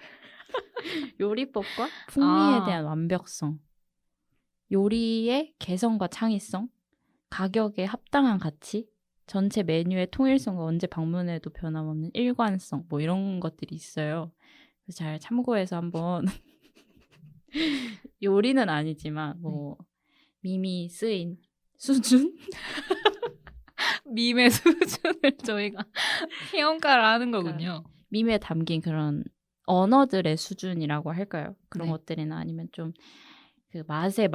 Speaker 1: 요리법과 풍미에 대한 완벽성, 요리의 개성과 창의성, 가격에 합당한 가치, 전체 메뉴의 통일성과 언제 방문해도 변함없는 일관성 뭐 이런 것들이 있어요. 그래서 잘 참고해서 한번 요리는 아니지만 뭐 밈이 쓰인 수준?
Speaker 2: 밈의 수준을 저희가 평가를 하는 거군요.
Speaker 1: 밈에 담긴 그런 언어들의 수준이라고 할까요? 그런
Speaker 2: 네.
Speaker 1: 것들이나 아니면 좀 그 맛의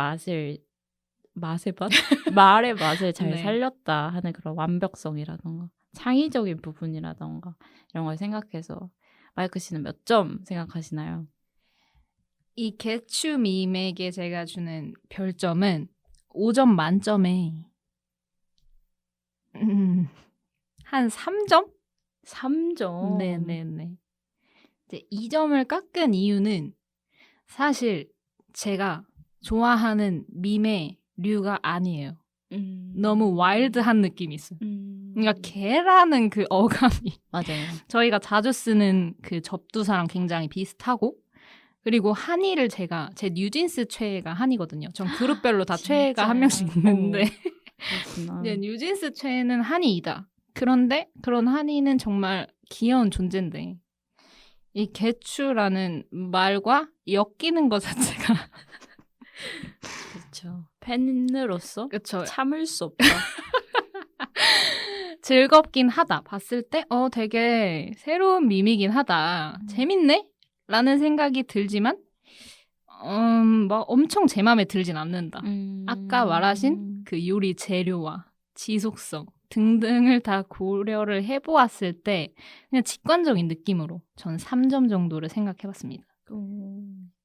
Speaker 1: 말의 맛을 잘
Speaker 2: 네.
Speaker 1: 살렸다 하는 그런 완벽성이라던가 창의적인 부분이라던가 이런 걸 생각해서 마이크 씨는 몇 점 생각하시나요?
Speaker 2: 이 개추 밈에게 제가 주는 별점은 5점 만점에 한 3점?
Speaker 1: 3점.
Speaker 2: 네네네. 이제 2점을 깎은 이유는 사실 제가 좋아하는 밈의 류가 아니에요. 너무 와일드한 느낌이 있어요. 그러니까 개라는 그 어감이
Speaker 1: 맞아요.
Speaker 2: 저희가 자주 쓰는 그 접두사랑 굉장히 비슷하고 그리고 한이를 제 뉴진스 최애가 한이거든요. 전 그룹별로 다 최애가 한 명씩 있는데 네, 뉴진스 최애는 한이이다. 그런데 그런 한이는 정말 귀여운 존재인데 이 개추라는 말과 엮이는 것 자체가
Speaker 1: 그렇죠. 팬으로서
Speaker 2: 그쵸.
Speaker 1: 참을 수 없다.
Speaker 2: 즐겁긴 하다. 봤을 때 되게 새로운 밈이긴 하다. 재밌네? 라는 생각이 들지만 막 엄청 제 마음에 들진 않는다. 아까 말하신 그 요리 재료와 지속성 등등을 다 고려를 해보았을 때 그냥 직관적인 느낌으로 전 3점 정도를 생각해봤습니다.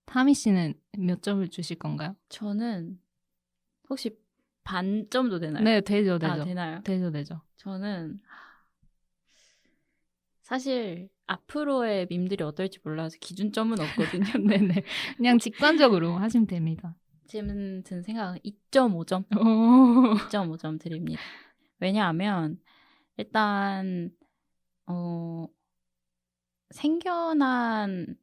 Speaker 2: 타미 씨는 몇 점을 주실 건가요?
Speaker 1: 저는 혹시 반점도 되나요?
Speaker 2: 네, 되죠.
Speaker 1: 아, 되나요?
Speaker 2: 되죠.
Speaker 1: 저는 사실 앞으로의 밈들이 어떨지 몰라서 기준점은 없거든요.
Speaker 2: 네네. 그냥 직관적으로 하시면 됩니다.
Speaker 1: 지금 든 생각은 2.5점. 2.5점 드립니다. 왜냐하면 일단 생겨난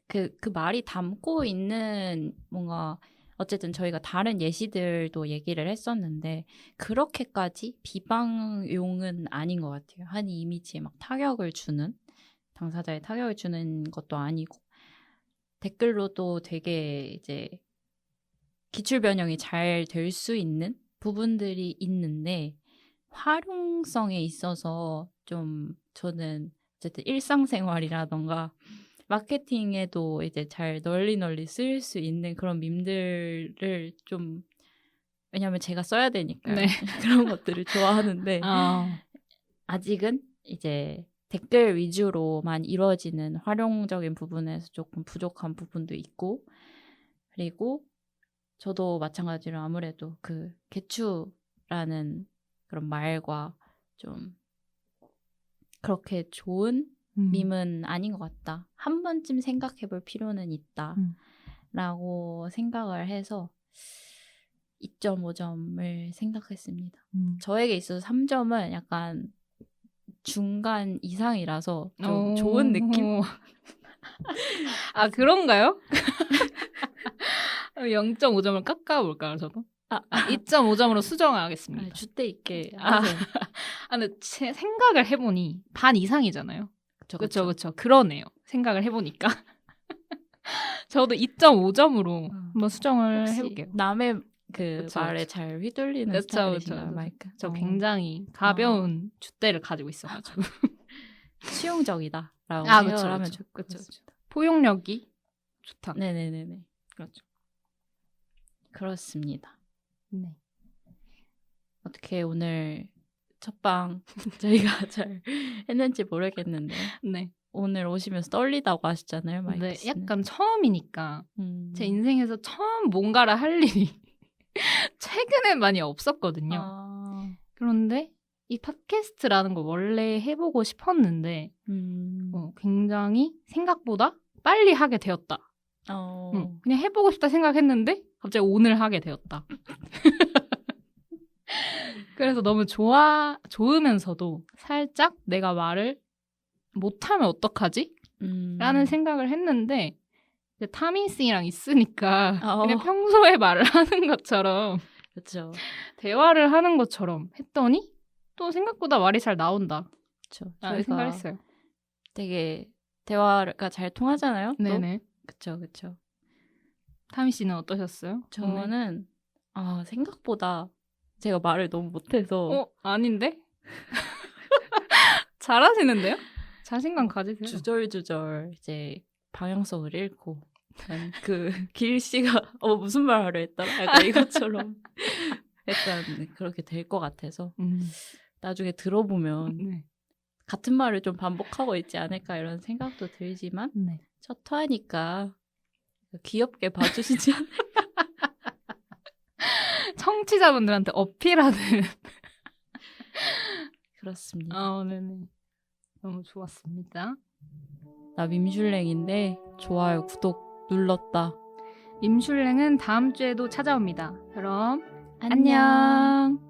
Speaker 1: 그 말이 담고 있는 뭔가 어쨌든 저희가 다른 예시들도 얘기를 했었는데 그렇게까지 비방용은 아닌 것 같아요. 한 이미지에 막 타격을 주는 당사자의 타격을 주는 것도 아니고 댓글로도 되게 이제 기출 변형이 잘 될 수 있는 부분들이 있는데 활용성에 있어서 좀 저는 어쨌든 일상생활이라던가 마케팅에도 이제 잘 널리 쓸 수 있는 그런 밈들을 좀 왜냐하면 제가 써야 되니까
Speaker 2: 네.
Speaker 1: 그런 것들을 좋아하는데 아직은 이제 댓글 위주로만 이루어지는 활용적인 부분에서 조금 부족한 부분도 있고 그리고 저도 마찬가지로 아무래도 그 개추라는 그런 말과 좀 그렇게 좋은 밈은 아닌 것 같다. 한 번쯤 생각해 볼 필요는 있다. 라고 생각을 해서 2.5점을 생각했습니다. 저에게 있어서 3점은 약간 중간 이상이라서 좀 좋은 느낌?
Speaker 2: 아, 그런가요? 0.5점을 깎아볼까요, 저도? 2.5점으로 수정하겠습니다.
Speaker 1: 줏대 있게.
Speaker 2: 근데 생각을 해보니 반 이상이잖아요. 그렇죠. 그러네요. 생각을 해보니까. 저도 2.5점으로
Speaker 1: 어.
Speaker 2: 한번 수정을
Speaker 1: 혹시
Speaker 2: 해볼게요.
Speaker 1: 남의 그
Speaker 2: 그쵸,
Speaker 1: 말에
Speaker 2: 그쵸.
Speaker 1: 잘 휘둘리는
Speaker 2: 그쵸,
Speaker 1: 스타일이신가요,
Speaker 2: 그쵸.
Speaker 1: 마이크?
Speaker 2: 저 굉장히 가벼운 줏대를 가지고 있어가지고.
Speaker 1: 수용적이다라고
Speaker 2: 아,
Speaker 1: 생각을
Speaker 2: 그쵸,
Speaker 1: 하면
Speaker 2: 그쵸.
Speaker 1: 좋을 것
Speaker 2: 그쵸,
Speaker 1: 같습니다.
Speaker 2: 포용력이 좋다.
Speaker 1: 네네네네.
Speaker 2: 그렇죠.
Speaker 1: 그렇습니다.
Speaker 2: 네.
Speaker 1: 어떻게 오늘 첫방 저희가 잘 했는지 모르겠는데
Speaker 2: 네.
Speaker 1: 오늘 오시면서 떨리다고 하셨잖아요, 마이크
Speaker 2: 네,
Speaker 1: 씨는.
Speaker 2: 약간 처음이니까
Speaker 1: 음.
Speaker 2: 제 인생에서 처음 뭔가를 할 일이 최근에 많이 없었거든요.
Speaker 1: 아.
Speaker 2: 그런데 이 팟캐스트라는 걸 원래 해보고 싶었는데 굉장히 생각보다 빨리 하게 되었다. 그냥 해보고 싶다 생각했는데 갑자기 오늘 하게 되었다. 그래서 너무 좋으면서도 살짝 내가 말을 못하면 어떡하지? 라는 생각을 했는데 이제 타미씨랑 있으니까 그냥 평소에 말을 하는 것처럼
Speaker 1: 그렇죠.
Speaker 2: 대화를 하는 것처럼 했더니 또 생각보다 말이 잘 나온다.
Speaker 1: 그렇죠.
Speaker 2: 라는 생각을 했어요.
Speaker 1: 되게 대화가 잘 통하잖아요.
Speaker 2: 네네.
Speaker 1: 그렇죠, 그렇죠.
Speaker 2: 타미 씨는 어떠셨어요?
Speaker 1: 저는 생각보다 제가 말을 너무 못해서
Speaker 2: 아닌데? 잘하시는데요? 자신감 가지세요.
Speaker 1: 주절주절 이제 방향성을 잃고 그 길씨가 무슨 말 하려 했더라? 약간 이것처럼 약간 그렇게 될 것 같아서 나중에 들어보면
Speaker 2: 네.
Speaker 1: 같은 말을 좀 반복하고 있지 않을까 이런 생각도 들지만
Speaker 2: 네.
Speaker 1: 첫 화니까 귀엽게 봐주시지 않을까.
Speaker 2: 청취자분들한테 어필하는
Speaker 1: 그렇습니다.
Speaker 2: 네네. 너무 좋았습니다.
Speaker 1: 나 밈슐랭인데 좋아요, 구독 눌렀다.
Speaker 2: 밈슐랭은 다음 주에도 찾아옵니다. 그럼
Speaker 1: 안녕.